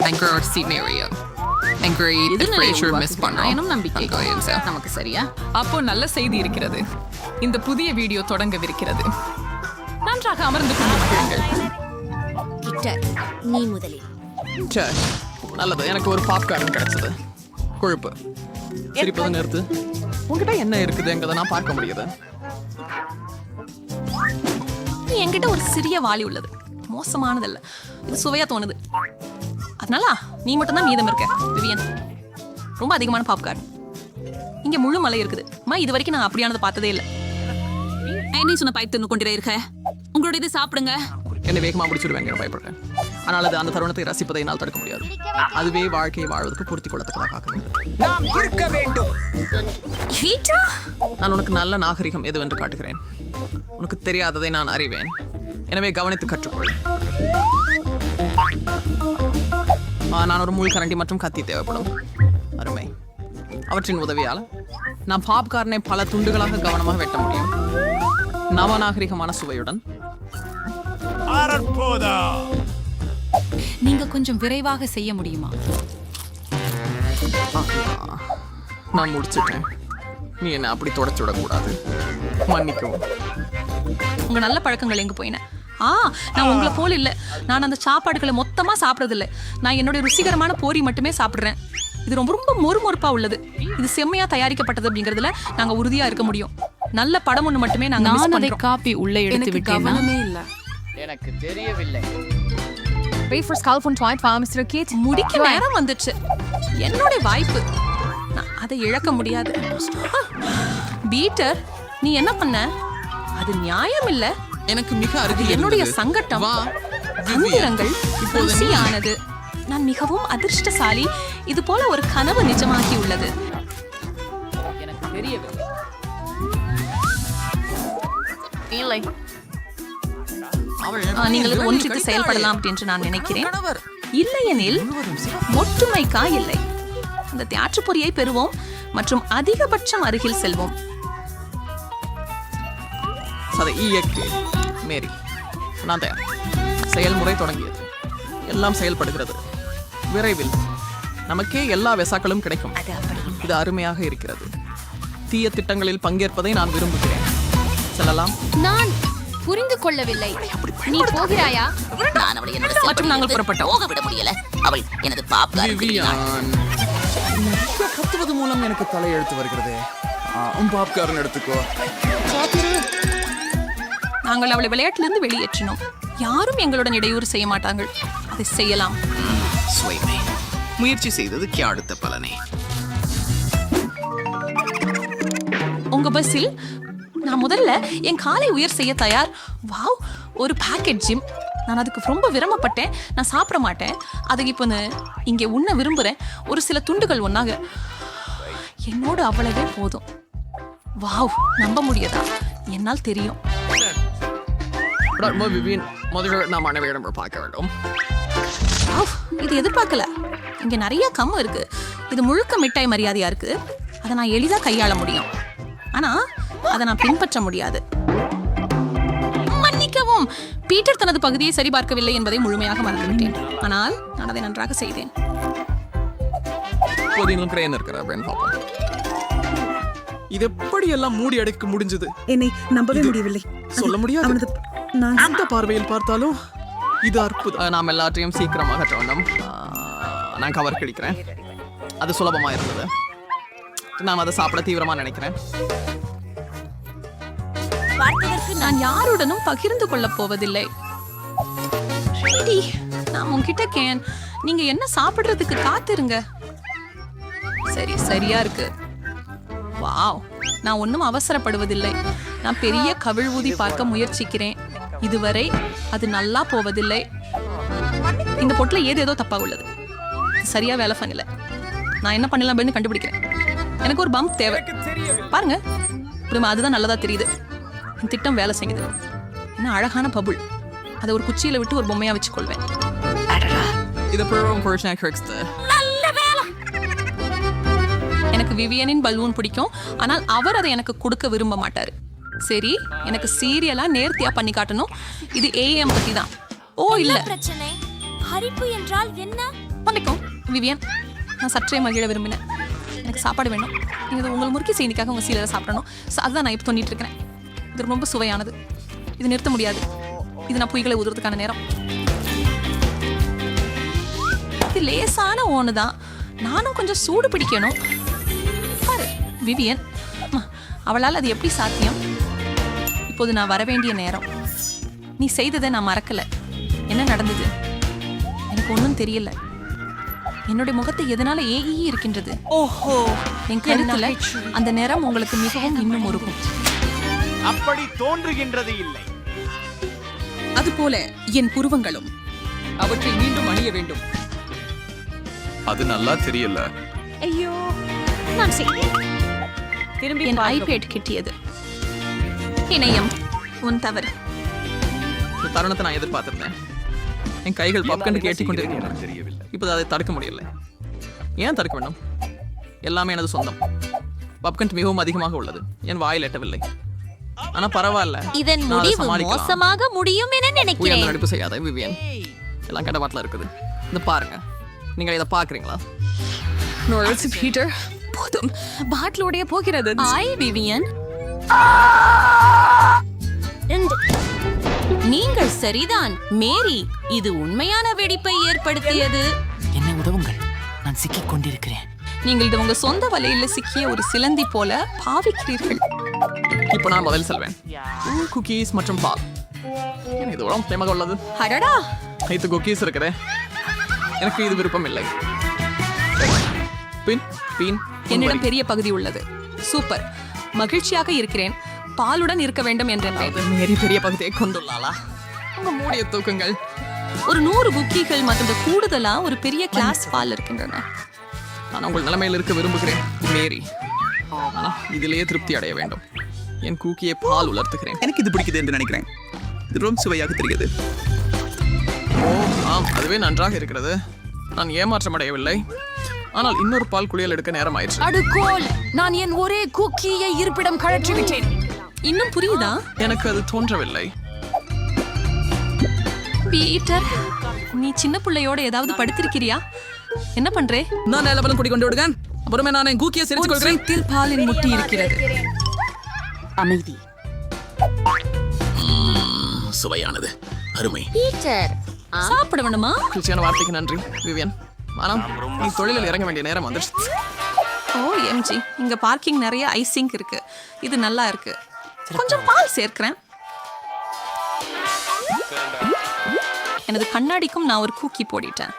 Anchor seat area. Agreed. Frasier miss பண்றோம். நம்பிக்கை நமக்கு சரியா? அப்போ நல்ல செய்தி இருக்கிறது. இந்த புதிய வீடியோ தொடங்கவிருக்கிறது. நன்றாக அமர்ந்து கொண்டு மகிழுங்கள். கிட்டர், நீ முதலில். சரி, நல்லது. எனக்கு ஒரு பாப்கார்ன் கிடைச்சது. கொழுப்பு. சிரிப்பதை நிறுத்து. உங்ககிட்ட என்ன இருக்குதுங்கிறத நான் பார்க்க முடியுது. என்கிட்ட ஒரு சிறிய வாளி உள்ளது. மோசமானதல்ல, இது சுவையா தோணுது. அதனால நீ மட்டும்தான் மீதம் இருக்க விவியன். ரொம்ப அதிகமான பாப்கார்ன். இங்க முழு மலை இருக்குது. இது வரைக்கும் நான் அப்படியானதை பார்த்ததே இல்லை. என்ன சொன்ன பைப் தின்னு கொண்டே இருக்க? உங்களோட இது சாப்பிடுங்க. என்னை வேகமாக முடிச்சுடுவேங்க, பயப்படுறேன். ஆனால் அது அந்த தருணத்தை ரசிப்பதை என்னால் தடுக்க முடியாது. அதுவே வாழ்க்கையை வாழ்வதற்கு பூர்த்தி கொள்ளத்தக்கதாக ஆக்க வேண்டும். நான் உனக்கு நல்ல நாகரிகம் எதுவென்று காட்டுகிறேன். உனக்கு தெரியாததை நான் அறிவேன். எனவே கவனித்து கற்றுக்கொள். நான் ஒரு முள் கரண்டி மற்றும் கத்தி தேவைப்படும். அருமை. அவற்றின் உதவியால் நான் பாப்கார்னை பல துண்டுகளாக கவனமாக வெட்ட முடியும். நவநாகரிகமான சுவையுடன். நீங்க கொஞ்சம் விரைவாக செய்ய முடியுமா? நான் முடிச்சிட்டேன். நீ என்ன அப்படி தொடச்சு விடக்கூடாது. மன்னிக்கவும். உங்க நல்ல பழக்கங்கள் எங்க போயின? நான் உங்களை போல இல்ல. நான் அந்த சாப்பாடுகளை மொத்தமா சாப்பிடறது இல்ல. நான் என்னுடைய ருசிகரமான போரி மட்டுமே சாப்பிடுறேன். இது ரொம்ப ரொம்ப மொறுமொறுப்பா உள்ளது. இது செம்மையா தயாரிக்கப்பட்டது அப்படிங்கறதுல நாங்க உறுதியா இருக்க முடியும். நல்ல படம் ஒண்ணு மட்டுமே நாங்க மிஸ் பண்றோம். காப்பி உள்ள எடுத்து விட்டேனா? இல்ல. எனக்கு தெரியவில்லை. முடிக்க நேரம் வந்துச்சு. என்னோட வாய்ப்பு. நான் அதை இழக்க முடியாது. பீட்டர், நீ என்ன பண்ண? அது நியாயம் இல்ல. எனக்கு மிக அருகில் என்னுடைய இருந்தது. சங்கட்டம். வா, தந்திரங்கள் இப்போது நீ- ருசியானது. நான் மிகவும் அதிர்ஷ்டசாலி. இது போல ஒரு கனவு நிஜமாகி உள்ளது. எனக்கு தெரியவில்லை. இல்லை. நீங்கள் ஒன்றித்து செயல்படலாம் என்று நான் நினைக்கிறேன். கணவர். இல்லையெனில் ஒற்றுமைக்கா இல்லை. அந்த தியாற்று பொறியை பெறுவோம் மற்றும் அதிகபட்சம் அருகில் செல்வோம். சதை இயக்கு. மேரி, நான் தயார். செயல்முறை தொடங்கியது. எல்லாம் செயல்படுகிறது. விரைவில் நமக்கே எல்லா வெசாக்களும் கிடைக்கும். இது அருமையாக இருக்கிறது. தீய திட்டங்களில் பங்கேற்பதை நான் விரும்புகிறேன். செல்லலாம். நான் புரிந்து கொள்ளவில்லை. நீ போகிறாயா? நான் அவளை என்னோட மற்றும் நாங்கள் புறப்பட்டோம். போக விட முடியல. அவள் எனது பாப்கார்ன் விவியான். நிறைய கத்துவது மூலம் எனக்கு தலையெழுத்து வருகிறது. பாப்கார்ன் எடுத்துக்கோ. நாங்கள் அவளை விளையாட்டிலிருந்து வெளியேற்றினோம். யாரும் எங்களுடன் இடையூறு செய்ய மாட்டார்கள். அதை செய்யலாம். சுவைமை. முயற்சி செய்ததுக்கு அடுத்த பலனே. உங்க பஸ்ஸில் நான் முதல்ல என் காலை உயர் செய்ய தயார். வாவ், ஒரு பாக்கெட் ஜிம். நான் அதுக்கு ரொம்ப விரும்பப்பட்டேன். நான் சாப்பிட மாட்டேன். அதுக்கு இப்போ இங்கே உண்ண விரும்புகிறேன். ஒரு சில துண்டுகள் ஒன்றாக என்னோடு அவ்வளவே போதும். வாவ், நம்ப முடியாதா? என்னால் தெரியும். விவியன், முதல்ல நாம் அனைவரிடம் பார்க்க வேண்டும். வாவ், இது எதிர்பார்க்கல. இங்கே நிறைய கம் இருக்கு. இது முழுக்க மிட்டாய் மரியாதையா இருக்கு. அதை நான் எளிதாக கையாள முடியும். ஆனா அதை நான் பின்பற்ற முடியாது. மன்னிக்கவும், பீட்டர் தனது பகுதியை சரிபார்க்கவில்லை என்பதை முழுமையாக மறந்துவிட்டேன். ஆனால் நான் அதை நன்றாக செய்தேன். இப்போது இன்னும் கிரேன் இருக்கிற அப்படின்னு பார்ப்போம். இது எப்படி எல்லாம் மூடி அடைக்க முடிஞ்சது? என்னை நம்பவே முடியவில்லை. சொல்ல முடியாது. அவனது நான் அந்த பார்வையில் பார்த்தாலும் இது அற்புதம். நாம் எல்லாத்தையும் சீக்கிரமாக அகற்ற வேண்டும். நான் கவர் கிடைக்கிறேன். அது சுலபமா இருந்தது. நான் அதை சாப்பிட தீவிரமா நினைக்கிறேன். நான் யாருடனும் பகிர்ந்து கொள்ளப் போவதில்லை. ஷீடி, நான் உன்கிட்ட கேன். நீங்க என்ன சாப்பிடுறதுக்கு காத்திருங்க. சரி, சரியா இருக்கு. வாவ், நான் ஒன்றும் அவசரப்படுவதில்லை. நான் பெரிய கவிழ் ஊதி பார்க்க முயற்சிக்கிறேன். இதுவரை அது நல்லா போவதில்லை. இந்த பொட்டுல ஏதோ தப்பா உள்ளது. இது சரியா வேலை பண்ணல. நான் என்ன பண்ணலாம் அப்படின்னு கண்டுபிடிக்கிறேன். எனக்கு ஒரு பம்ப் தேவை. பாருங்க, அதுதான் நல்லதா தெரியுது. இந்த திட்டம் வேலை செய்யுது. என்ன அழகான பபுள். அதை ஒரு குச்சியில விட்டு ஒரு பொம்மையா வச்சுக்கொள்வேன். எனக்கு விவியனின் பலூன் பிடிக்கும். ஆனால் அவர் அதை எனக்கு கொடுக்க விரும்ப மாட்டாரு. சரி, எனக்கு சீரியலா நேர்த்தியா பண்ணி காட்டணும். இது ஏஎம் பத்தி தான். ஓ இல்ல, பிரச்சனை. ஹரிப்பு என்றால் என்ன? மன்னிக்கும் விவியன், நான் சற்றே மகிழ விரும்பினேன். எனக்கு சாப்பாடு வேணும். நீங்கள் இது உங்கள் முறுக்கி செய்திக்காக உங்கள் சீலரை சாப்பிடணும். அதுதான் நான் இப்போ தோண்டிட்டு இருக்கிறேன். இது ரொம்ப சுவையானது. இது நிறுத்த முடியாது. இது நான் பொய்களை ஊதுறதுக்கான நேரம். இது லேசான ஒன்று தான். நானும் கொஞ்சம் சூடு பிடிக்கணும். பாரு விவியன், அவளால் அது எப்படி சாத்தியம்? இப்போது நான் வர வேண்டிய நேரம். நீ செய்ததை நான் மறக்கல. என்ன நடந்தது? எனக்கு ஒன்றும் தெரியல. என்னுடைய முகத்தை எதனால ஏஇ இருக்கின்றது? ஓஹோ, என் கருத்துல அந்த நிறம் உங்களுக்கு மிகவும் இன்னும் உருகும். அப்படி தோன்றுகின்றது இல்லை. அதுபோல என் புருவங்களும் அவற்றை மீண்டும் அணிய வேண்டும். அது நல்லா தெரியல. ஐயோ, நான் செய்தேன். திரும்பி என் ஐபேட் கிட்டியது. இணையம் உன் தவறு. இந்த தருணத்தை நான் எதிர்பார்த்திருந்தேன். என் கைகள் பாப்கார்ன் கேட்டிக் கொண்டிருக்கின்றன. தெரியவில்லை. இப்போ அதை தடுக்க முடியல. ஏன் தடுக்க வேண்டும்? எல்லாமே எனது சொந்தம். பாப்கார்ன் மிகவும் அதிகமாக உள்ளது. என் வாயில் எட்டவில்லை. ஆனா பரவாயில்ல, இதன் நான் அதை முடிவு சமாளிக்கலாம். மோசமாக முடியும் என உயர்ந்த நினைக்கிறேன். நடிப்பு செய்யாத விவியன். எல்லாம் கடவாட்டில் இருக்குது. இந்த பாருங்க, நீங்க இதை பாக்குறீங்களா? பீட்டர், போதும், பாட்டிலோடைய போகிறது. ஐ விவியன், நீங்கள் சரிதான் மேரி. இது உண்மையான வெடிப்பை ஏற்படுத்தியது. என்ன உதவுங்கள், நான் சிக்கிக் கொண்டிருக்கிறேன். நீங்கள் இது உங்க சொந்த வலையில சிக்கிய ஒரு சிலந்தி போல பாவிக்கிறீர்கள். இப்போ நான் முதல் செல்வேன். குக்கீஸ் மற்றும் பால். இது உடம்பு தேமாக உள்ளது. அடடா, இது குக்கீஸ் இருக்கிறே. எனக்கு இது விருப்பம் இல்லை. பின் பின் என்னிடம் பெரிய பகுதி உள்ளது. சூப்பர், மகிழ்ச்சியாக இருக்கிறேன். பாலுடன் இருக்க வேண்டும் என்றேன். மேரி பெரிய பகுதியை கொண்டுள்ளாளா? உங்க மூடிய தூக்குங்கள். ஒரு 100 குக்கீகள் மற்றும் கூடுதலா ஒரு பெரிய கிளாஸ் பால் இருக்கின்றன. நான் உங்கள் நிலைமையில் இருக்க விரும்புகிறேன் மேரி. ஆனா இதிலேயே திருப்தி அடைய வேண்டும். என் கூக்கியை பால் உலர்த்துகிறேன். எனக்கு இது பிடிக்குது என்று நினைக்கிறேன். இது ரொம்ப சுவையாக தெரிகிறது. ஓ ஆம், அதுவே நன்றாக இருக்கிறது. நான் ஏமாற்றம் அடையவில்லை. ஆனால் இன்னொரு பால் குளியல் எடுக்க நேரம் ஆயிடுச்சு. அடுக்கோல், நான் என் ஒரே குக்கியை இருப்பிடம் கழற்றி விட்டேன். இன்னும் புரியுதா? எனக்கு அது தோன்றவில்லை. பீட்டர், நீ சின்ன பிள்ளையோட ஏதாவது படுத்திருக்கிறியா? என்ன பண்றே? நான் எல்லாரும் குடி கொண்டு விடுங்க. அப்புறமே நான் என் கூக்கியை சிரித்துக் கொள்கிறேன். பாலின் முட்டி இருக்கிறது. அமைதி. சுவையானது, அருமை. பீட்டர், சாப்பிட வேணுமா? மகிழ்ச்சியான வார்த்தைக்கு நன்றி விவியன். ஆனால் நீ தொழிலில் இறங்க வேண்டிய நேரம் வந்துருச்சு. ஓ எம்ஜி, இங்க பார்க்கிங் நிறைய ஐசிங் இருக்கு. இது நல்லா இருக்கு. கொஞ்சம் பால் சேர்க்கிறேன். எனது கண்ணாடிக்கும் நான் ஒரு கூக்கி போடிட்டேன்.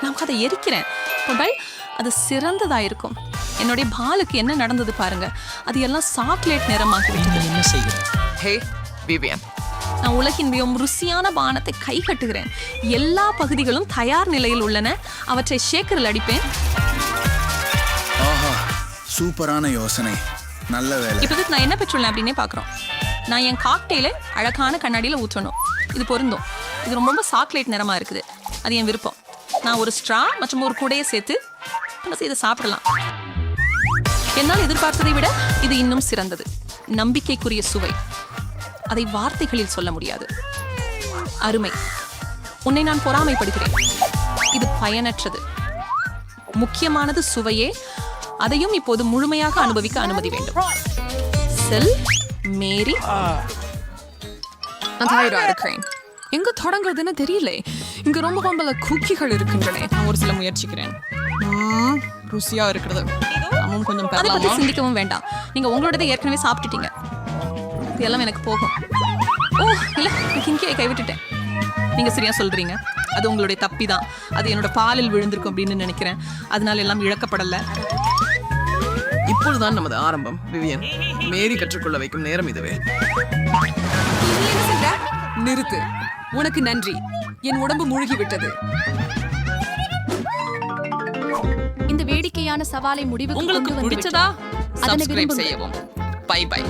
நான் அதை எரிக்கிறேன். போட்டால் அது சிறந்ததா இருக்கும். என்னுடைய பாலுக்கு என்ன நடந்தது பாருங்க. அது எல்லாம் சாக்லேட் நிறமாகி விட்டது. என்ன செய்யும்? ஹே விவியன், நான் உலகின் மிகவும் ருசியான பானத்தை கை கட்டுகிறேன். எல்லா பகுதிகளும் தயார் நிலையில் உள்ளன. அவற்றை ஷேக்கரில் அடிப்பேன். ஆஹா, சூப்பரான யோசனை. நல்ல வேலை. இப்போதைக்கு நான் என்ன பெற்றுள்ளேன் அப்படின்னே பார்க்குறோம். நான் என் காக்டெயிலை அழகான கண்ணாடியில் ஊற்றணும். இது பொருந்தும். இது ரொம்ப சாக்லேட் நிறமாக இருக்குது. அது என் விருப்பம். நான் ஒரு ஸ்ட்ரா மற்றும் ஒரு குடையை சேர்த்து இதை சாப்பிடலாம். என்னால் எதிர்பார்த்ததை விட இது இன்னும் சிறந்தது. நம்பிக்கைக்குரிய சுவை. அதை வார்த்தைகளில் சொல்ல முடியாது. அருமை. உன்னை நான் பொறாமைப்படுகிறேன். இது பயனற்றது. முக்கியமானது சுவையே. அதையும் இப்போது முழுமையாக அனுபவிக்க அனுமதி வேண்டும். செல் மேரி. நான் தயாரா இருக்கிறேன். எங்க தொடங்குறதுன்னு தெரியல. இங்க ரொம்ப பல குக்கிகள் இருக்கின்றன. நான் ஒரு சில முயற்சிக்கிறேன். ருசியா இருக்கிறது. நாமும் கொஞ்சம் அதை பற்றி பெறலாமா? சிந்திக்கவும் வேண்டாம். நீங்க உங்களோடதை ஏற்கனவே சாப்பிட்டுட்டீங்க. இது எல்லாம் எனக்கு போகும். ஓ இல்ல, இங்கேயே கைவிட்டுட்டேன். நீங்க சரியா சொல்றீங்க. அது உங்களுடைய தப்பி தான். அது என்னோட பாலில் விழுந்திருக்கும் அப்படின்னு நினைக்கிறேன். அதனால எல்லாம் இழக்கப்படல. இப்பொழுதுதான் நமது ஆரம்பம் விவியன். மேரி கற்றுக்கொள்ள வைக்கும் நேரம் இதுவே. நிறுத்து. உனக்கு நன்றி. என் உடம்பு மூழ்கி விட்டது. இந்த வேடிக்கையான சவாலை முடிவுக்கு உங்களுக்கு கொண்டு வந்து பிடிச்சதா? விட்டோம். அதனை சப்ஸ்கிரைப் விரும்புங்கள். செய்யவும். Bye by.